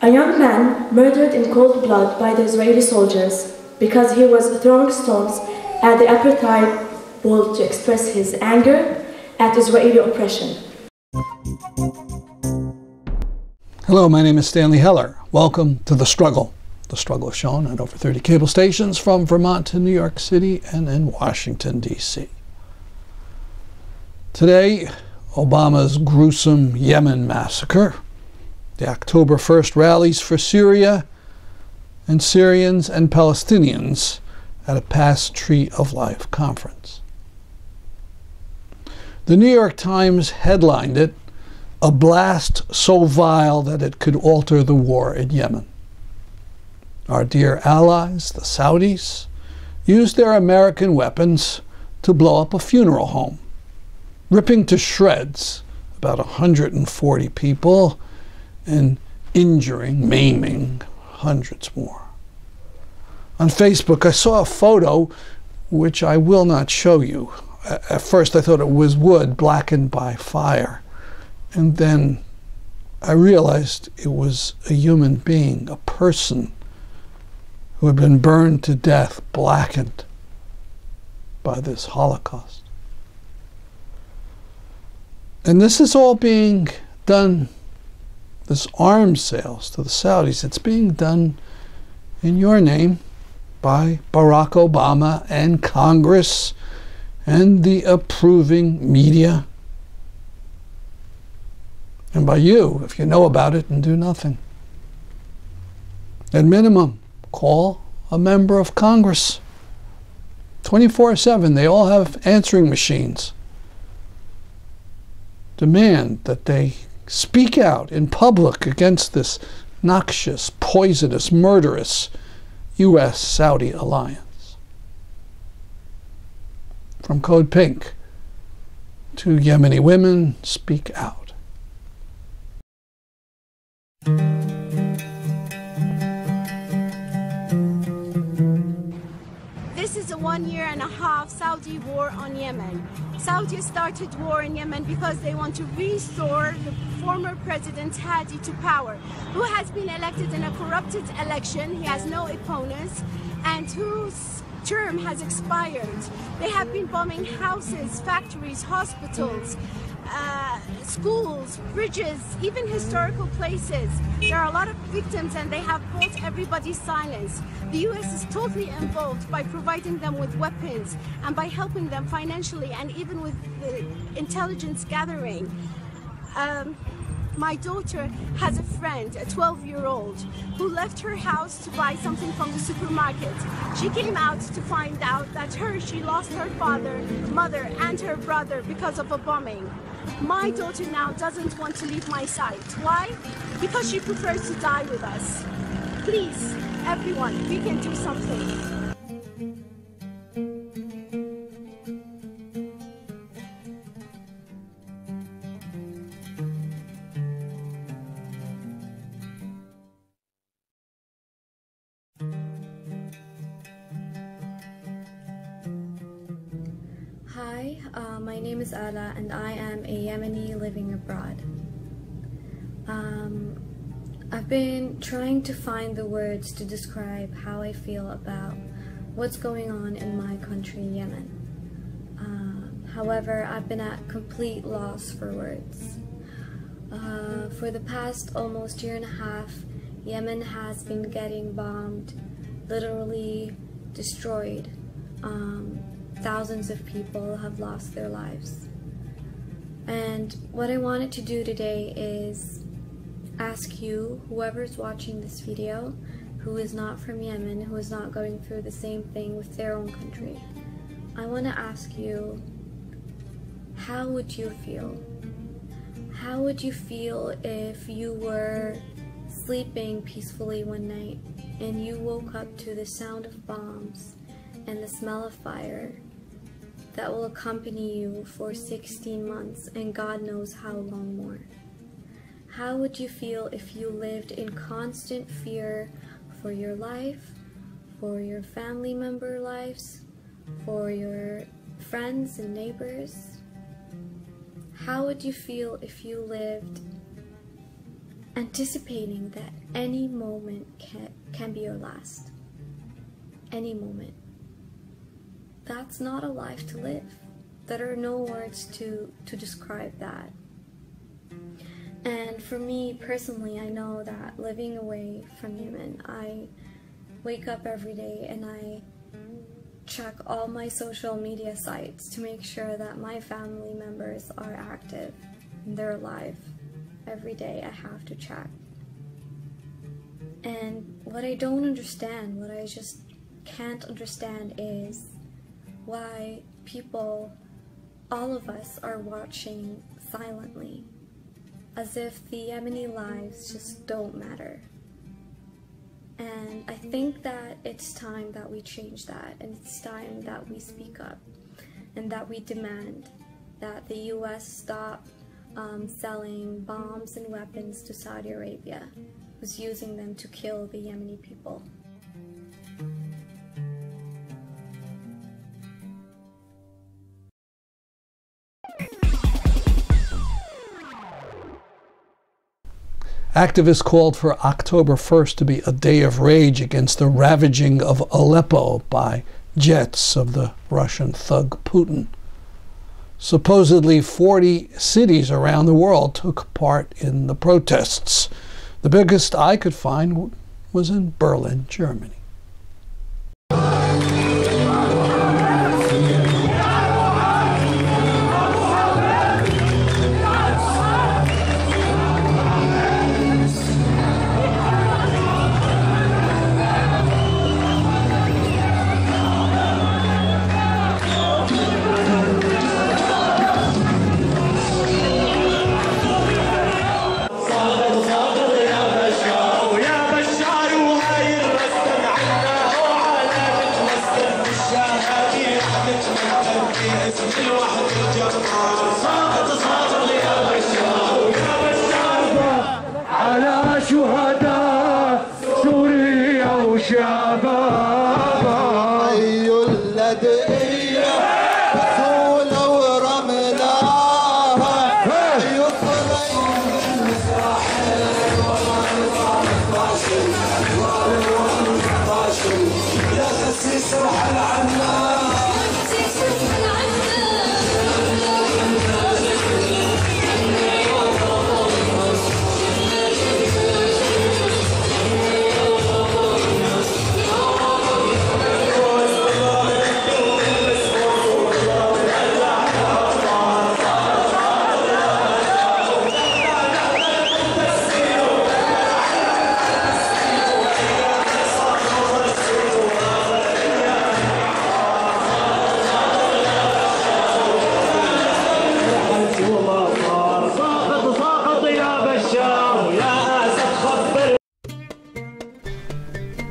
A young man murdered in cold blood by the Israeli soldiers because he was throwing stones at the apartheid wall to express his anger at Israeli oppression. Hello, my name is Stanley Heller. Welcome to The Struggle. The Struggle is shown at over 30 cable stations from Vermont to New York City and in Washington, D.C. Today, Obama's gruesome Yemen massacre, the October 1st rallies for Syria, and Syrians and Palestinians at a past Tree of Life conference. The New York Times headlined it, "A blast so vile that it could alter the war in Yemen." Our dear allies, the Saudis, used their American weapons to blow up a funeral home, ripping to shreds about 140 people and injuring, maiming hundreds more. On Facebook, I saw a photo which I will not show you. At first, I thought it was wood blackened by fire. And then I realized it was a human being, a person who had been burned to death, blackened by this Holocaust. And this is all being done, this arms sales to the Saudis, it's being done in your name by Barack Obama and Congress and the approving media. And by you, if you know about it and do nothing. At minimum, call a member of Congress. 24/7, they all have answering machines. Demand that they speak out in public against this noxious, poisonous, murderous U.S.-Saudi alliance. From Codepink, Two Yemeni women speak out. This is a 1.5-year Saudi war on Yemen. Saudi started war in Yemen because they want to restore the former President Hadi to power, who has been elected in a corrupted election. He has no opponents and whose term has expired. They have been bombing houses, factories, hospitals, schools, bridges, even historical places. There are a lot of victims and they have brought everybody's silence. The US is totally involved by providing them with weapons and by helping them financially and even with the intelligence gathering. My daughter has a friend, a 12-year-old, who left her house to buy something from the supermarket. She came out to find out that she lost her father, mother, and her brother because of a bombing. My daughter now doesn't want to leave my sight. Why? Because she prefers to die with us. Please, everyone, we can do something. Hi, my name is Ala and I am a Yemeni living abroad. I've been trying to find the words to describe how I feel about what's going on in my country, Yemen. However, I've been at complete loss for words. For the past almost 1.5 years, Yemen has been getting bombed, literally destroyed. Thousands of people have lost their lives. And what I wanted to do today is ask you, whoever's watching this video, who is not from Yemen, who is not going through the same thing with their own country, I want to ask you, how would you feel? How would you feel if you were sleeping peacefully one night and you woke up to the sound of bombs and the smell of fire that will accompany you for 16 months and God knows how long more? How would you feel if you lived in constant fear for your life, for your family member lives, for your friends and neighbors? How would you feel if you lived anticipating that any moment can be your last. Any moment. That's not a life to live. There are no words to describe that. And for me personally, I know that living away from Yemen, I wake up every day and I check all my social media sites to make sure that my family members are active and they're alive. Every day I have to check. And what I don't understand, what I just can't understand is why people, all of us, are watching silently, as if the Yemeni lives just don't matter. And I think that it's time that we change that, and it's time that we speak up and that we demand that the US stop selling bombs and weapons to Saudi Arabia, who's using them to kill the Yemeni people. Activists called for October 1st to be a day of rage against the ravaging of Aleppo by jets of the Russian thug Putin. Supposedly 40 cities around the world took part in the protests. The biggest I could find was in Berlin, Germany.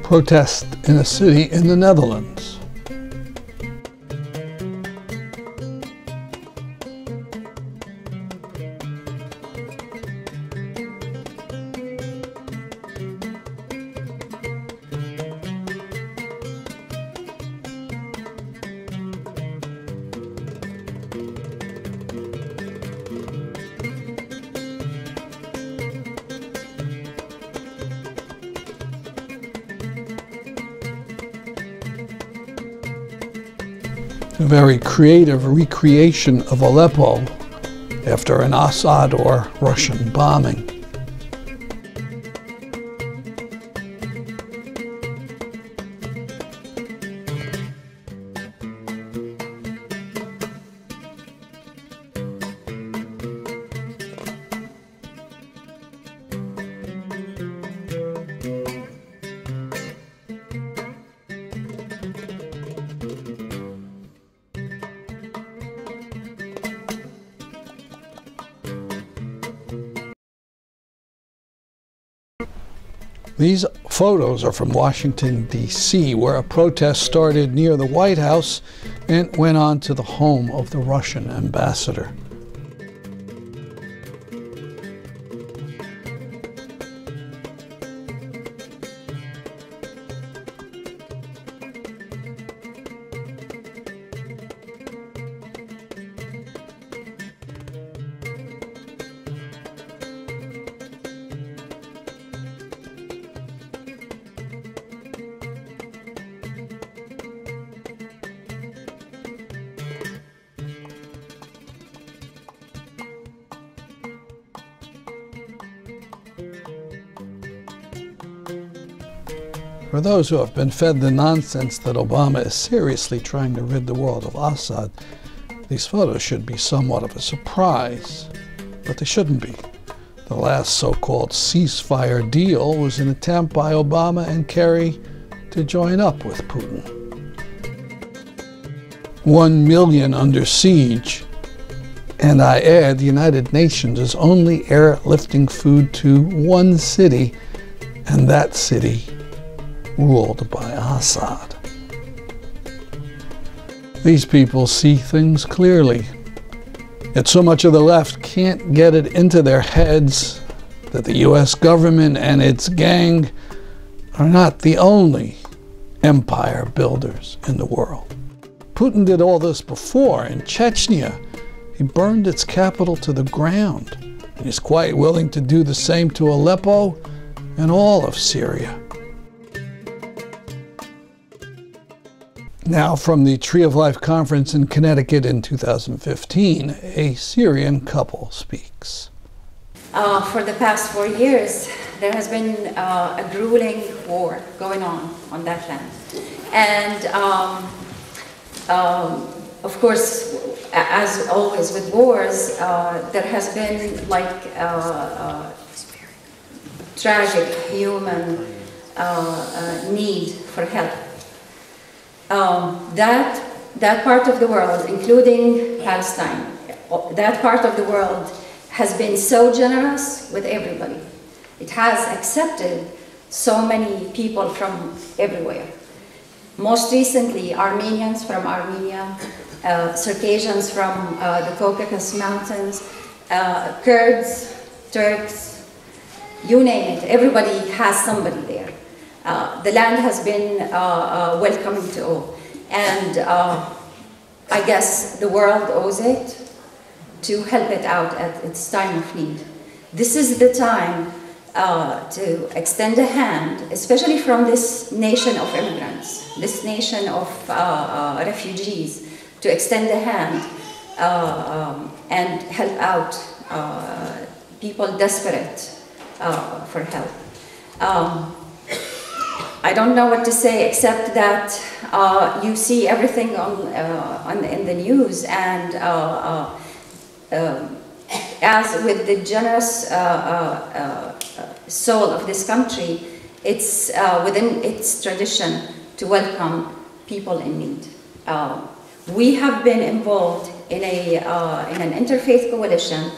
Protest in a city in the Netherlands. A very creative recreation of Aleppo after an Assad or Russian bombing. These photos are from Washington, D.C., where a protest started near the White House and went on to the home of the Russian ambassador. For those who have been fed the nonsense that Obama is seriously trying to rid the world of Assad, these photos should be somewhat of a surprise, but they shouldn't be. The last so-called ceasefire deal was an attempt by Obama and Kerry to join up with Putin. 1 million under siege, and I add, the United Nations is only airlifting food to one city, and that city ruled by Assad. These people see things clearly. Yet so much of the left can't get it into their heads that the US government and its gang are not the only empire builders in the world. Putin did all this before in Chechnya. He burned its capital to the ground, and is quite willing to do the same to Aleppo and all of Syria. Now, from the Tree of Life conference in Connecticut in 2015, a Syrian couple speaks. For the past 4 years, there has been a grueling war going on that land. And of course, as always with wars, there has been like tragic human need for help. That part of the world, including Palestine, that part of the world has been so generous with everybody. It has accepted so many people from everywhere. Most recently, Armenians from Armenia, Circassians from the Caucasus Mountains, Kurds, Turks, you name it, everybody has somebody there. The land has been welcoming to all. And I guess the world owes it to help it out at its time of need. This is the time to extend a hand, especially from this nation of immigrants, this nation of refugees, to extend a hand and help out people desperate for help. I don't know what to say except that you see everything in the news, and as with the generous soul of this country, it's within its tradition to welcome people in need. We have been involved in an interfaith coalition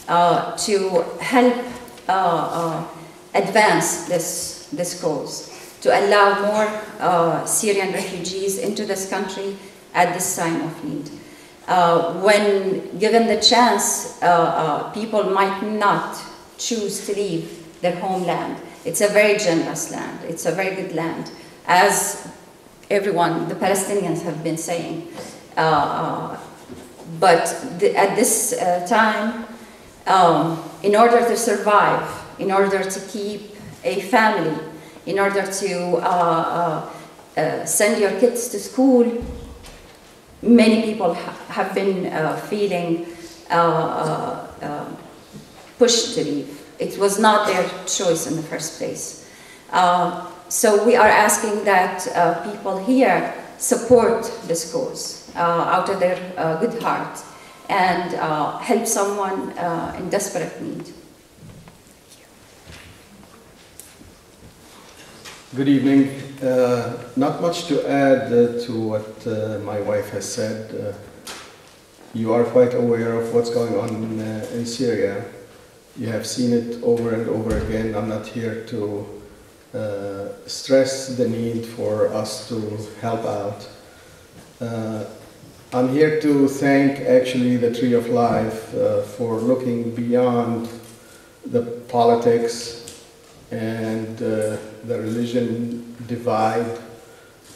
to help advance this cause, to allow more Syrian refugees into this country at this time of need. When given the chance, people might not choose to leave their homeland. It's a very generous land. It's a very good land, as everyone, the Palestinians, have been saying. But at this time, in order to survive, in order to keep a family, in order to send your kids to school, many people have been feeling pushed to leave. It was not their choice in the first place. So we are asking that people here support this cause out of their good heart and help someone in desperate need. Good evening. Not much to add to what my wife has said. You are quite aware of what's going on in Syria. You have seen it over and over again. I'm not here to stress the need for us to help out. I'm here to thank actually the Tree of Life for looking beyond the politics and the religion divide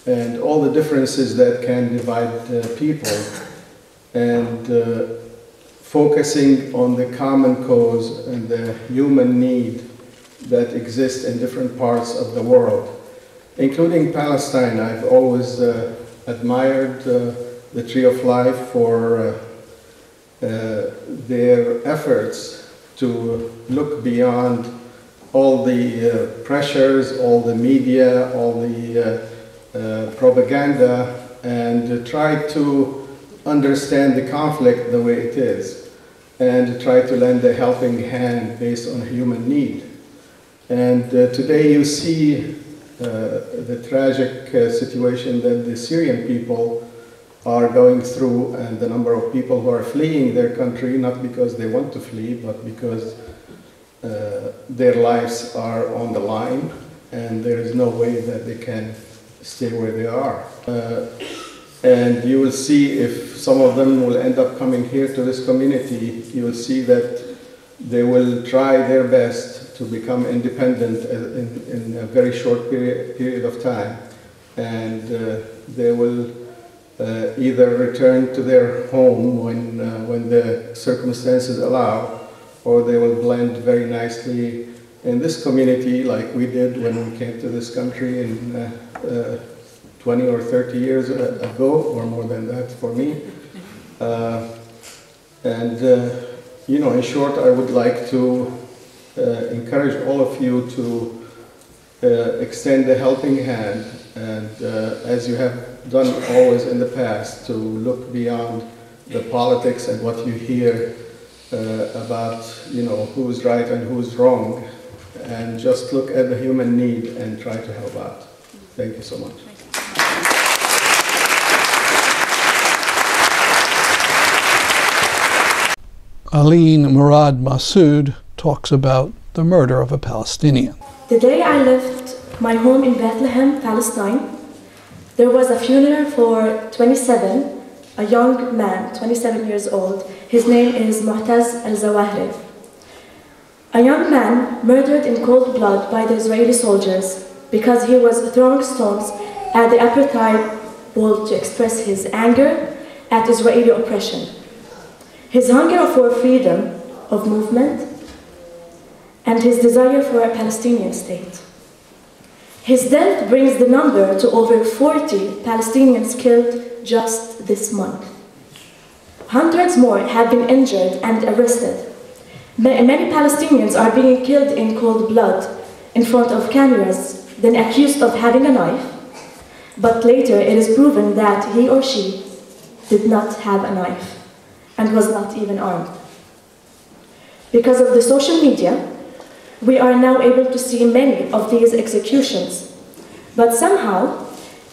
and all the differences that can divide people, and focusing on the common cause and the human need that exists in different parts of the world, including Palestine. I've always admired the Tree of Life for their efforts to look beyond all the pressures, all the media, all the propaganda, and try to understand the conflict the way it is, and try to lend a helping hand based on human need. And today you see the tragic situation that the Syrian people are going through, and the number of people who are fleeing their country, not because they want to flee, but because their lives are on the line, and there is no way that they can stay where they are. And you will see, if some of them will end up coming here to this community, you will see that they will try their best to become independent in a very short period of time. And they will either return to their home when the circumstances allow, or they will blend very nicely in this community like we did when we came to this country in 20 or 30 years ago, or more than that for me. You know, in short, I would like to encourage all of you to extend a helping hand, and as you have done always in the past, to look beyond the politics and what you hear about, you know, who's right and who's wrong, and just look at the human need and try to help out. Thank you so much. Aline Murad Massoud talks about the murder of a Palestinian. The day I left my home in Bethlehem, Palestine, there was a funeral for 27, a young man, 27 years old. His name is Mu'taz al-Zawahiri. A young man murdered in cold blood by the Israeli soldiers because he was throwing stones at the apartheid wall to express his anger at Israeli oppression, his hunger for freedom of movement, and his desire for a Palestinian state. His death brings the number to over 40 Palestinians killed just this month. Hundreds more have been injured and arrested. Many Palestinians are being killed in cold blood in front of cameras, then accused of having a knife, but later it is proven that he or she did not have a knife and was not even armed. Because of the social media, we are now able to see many of these executions, but somehow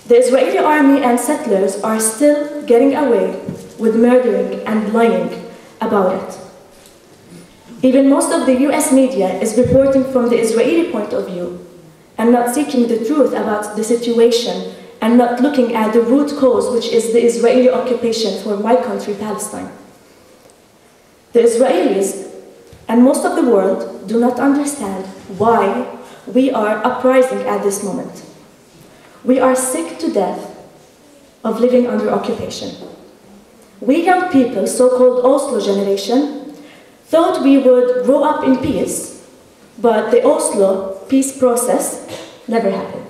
the Israeli army and settlers are still getting away with murdering and lying about it. Even most of the US media is reporting from the Israeli point of view and not seeking the truth about the situation and not looking at the root cause, which is the Israeli occupation for my country, Palestine. The Israelis and most of the world do not understand why we are uprising at this moment. We are sick to death of living under occupation. We young people, so-called Oslo generation, thought we would grow up in peace, but the Oslo peace process never happened.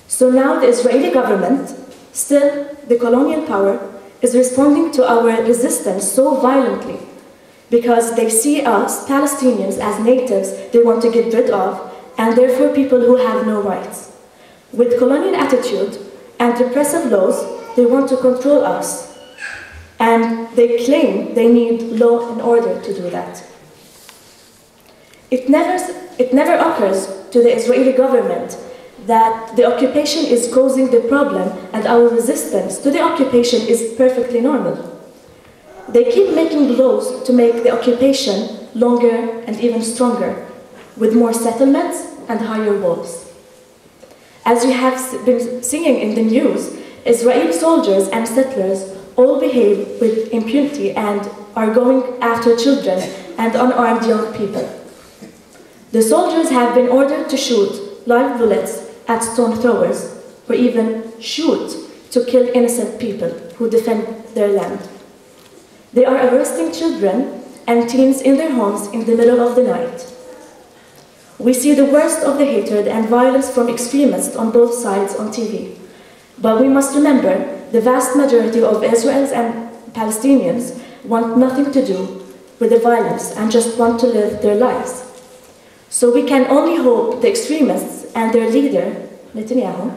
So now the Israeli government, still the colonial power, is responding to our resistance so violently because they see us, Palestinians, as natives they want to get rid of, and therefore people who have no rights. With colonial attitude and repressive laws, they want to control us, and they claim they need law and order to do that. It never occurs to the Israeli government that the occupation is causing the problem and our resistance to the occupation is perfectly normal. They keep making laws to make the occupation longer and even stronger, with more settlements and higher walls. As you have been seeing in the news, Israeli soldiers and settlers all behave with impunity and are going after children and unarmed young people. The soldiers have been ordered to shoot live bullets at stone throwers, or even shoot to kill innocent people who defend their land. They are arresting children and teens in their homes in the middle of the night. We see the worst of the hatred and violence from extremists on both sides on TV. But we must remember the vast majority of Israelis and Palestinians want nothing to do with the violence and just want to live their lives. So we can only hope the extremists and their leader, Netanyahu,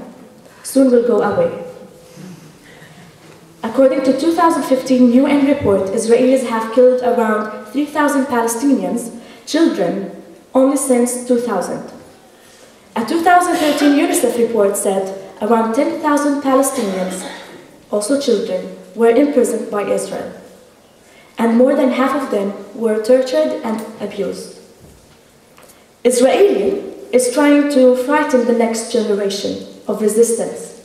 soon will go away. According to 2015 UN report, Israelis have killed around 3,000 Palestinians, children, only since 2000. A 2013 UNICEF report said around 10,000 Palestinians, also children, were imprisoned by Israel, and more than half of them were tortured and abused. Israel is trying to frighten the next generation of resistance,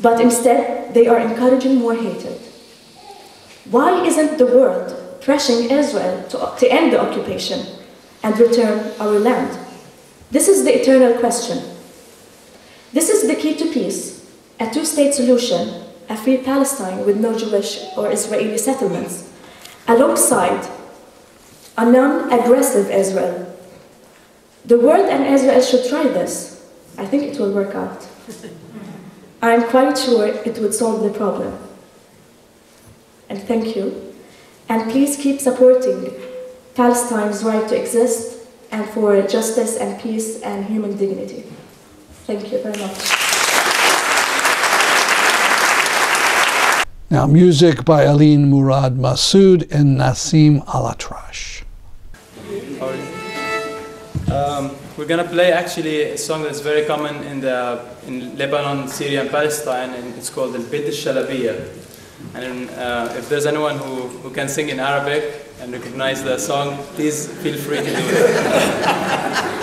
but instead they are encouraging more hatred. Why isn't the world pressuring Israel to end the occupation and return our land? This is the eternal question. This is the key to peace, a two-state solution, a free Palestine with no Jewish or Israeli settlements, alongside a non-aggressive Israel. The world and Israel should try this. I think it will work out. I'm quite sure it would solve the problem. And thank you. And please keep supporting Palestine's right to exist and for justice and peace and human dignity. Thank you very much. Now, music by Aline Murad Masood and Nassim Alatrash. We're gonna play actually a song that's very common in Lebanon, Syria, and Palestine, and it's called Al-Bid al-Shalabiya. And if there's anyone who can sing in Arabic and recognize the song, please feel free to do it.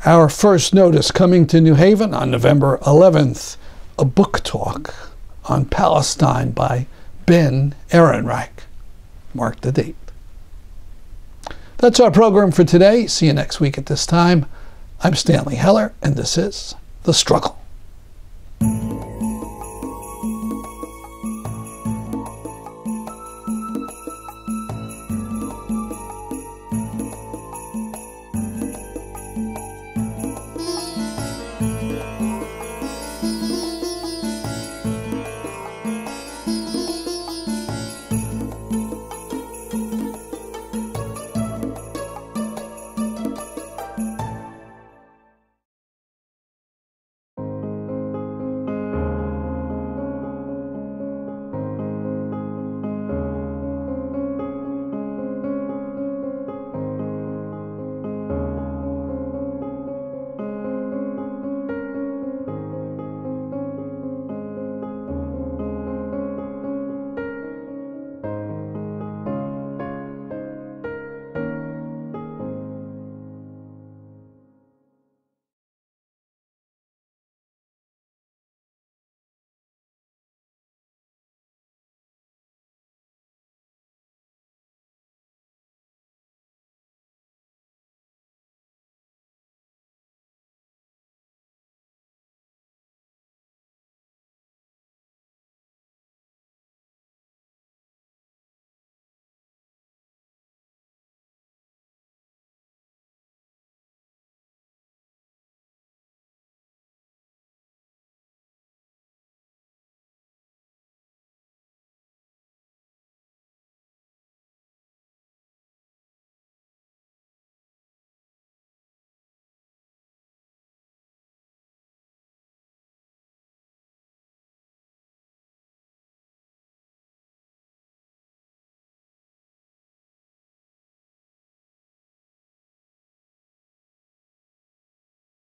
Our first notice coming to New Haven on November 11th, a book talk on Palestine by Ben Ehrenreich. Mark the date. That's our program for today. See you next week at this time. I'm Stanley Heller, and this is The Struggle.